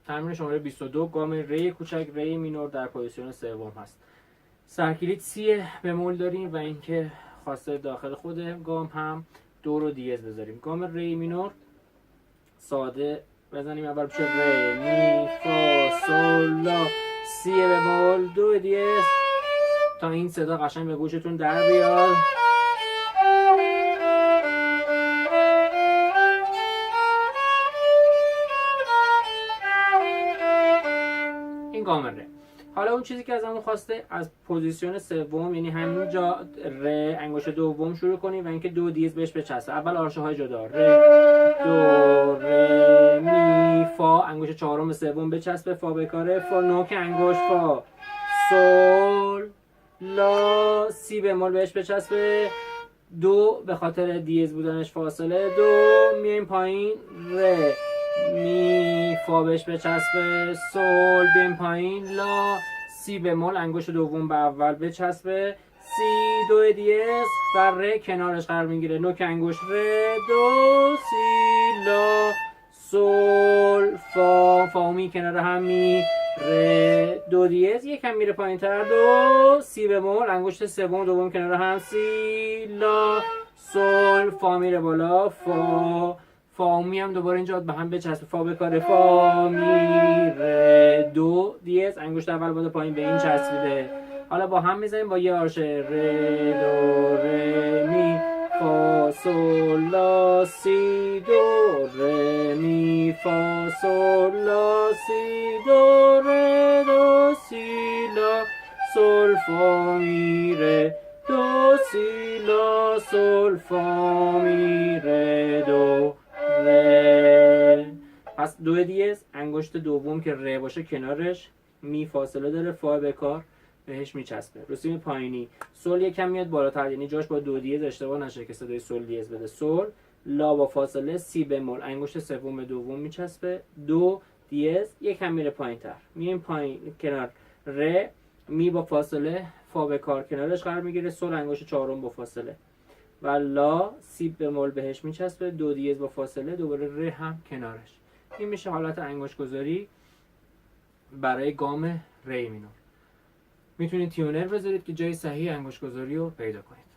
تمرین شماره 22 گام ری کوچک ری مینور در پوزیشن سوم هست. سرکلید سی بمول داریم و اینکه خواسته داخل خود گام هم دو رو دیز بذاریم. گام ری مینور ساده بزنیم، اول بشه ری می فا سول لا، سی بمول دو دیز تا این صدا قشنگ به گوشتون در بیاد. این گام ره. حالا اون چیزی که ازمون خواسته از پوزیشن سوم، یعنی همینجا ره انگشت دوم شروع کنیم و اینکه دو دیز بهش بچسبه. اول آرشه های جدا، ره دو ره می فا، انگشت چهارم سوم بچسبه، فا بکاره، فا نوک انگشت، فا سول لا، سی بمول بهش بچسبه، دو به خاطر دیز بودنش فاصله، دو میایم پایین، ره می فا بهش بچسبه، سول بیایم پایین، لا، سی بمول انگشت دوم به اول بچسبه، سی دو دیز و ره کنارش قرار میگیره، نوک انگشت، ره دو سی لا سول فا، فا می کنار هم، می ره دو دیز یکم میره پایین تر، دو سی بمول انگشت سوم دوم کنار هم، سی لا سول، فا میره بالا، فا، فا می هم دوباره اینجا به هم بچسبه، فا بکاره، فا می ره دو دیز انگشت اول بالا پایین به این چسبیده. حالا با هم میزنیم با یه آرشه، ره دو ره می فا سول لا سی دو ره می فا سول لا سی دو ره دو سی لا سول فا می ره دو سی لا سول فا می ره دو ره. پس دو دیز انگشت دوم که ره باشه کنارش، می فاصله داره، فا بکار بهش میچسبه. رسوم پایینی سول یکم میاد بالاتر، یعنی جاش با دو دیز اشتباه نشه که صدای سول دیز بده، سول لا با فاصله، سی بمول انگشت سوم به دوم میچسبه، دو دیز یکم میره پایینتر، میایم پایین کنار، ره می با فاصله، فا به کار کنارش قرار میگیره، سول انگشت چهارم با فاصله و لا سی بمول بهش میچسبه، دو دیز با فاصله، دوباره ره هم کنارش. این میشه حالت انگشت گذاری برای گام ری مینور. میتونید تیونر بذارید که جای صحیح انگشت گذاری رو پیدا کنید.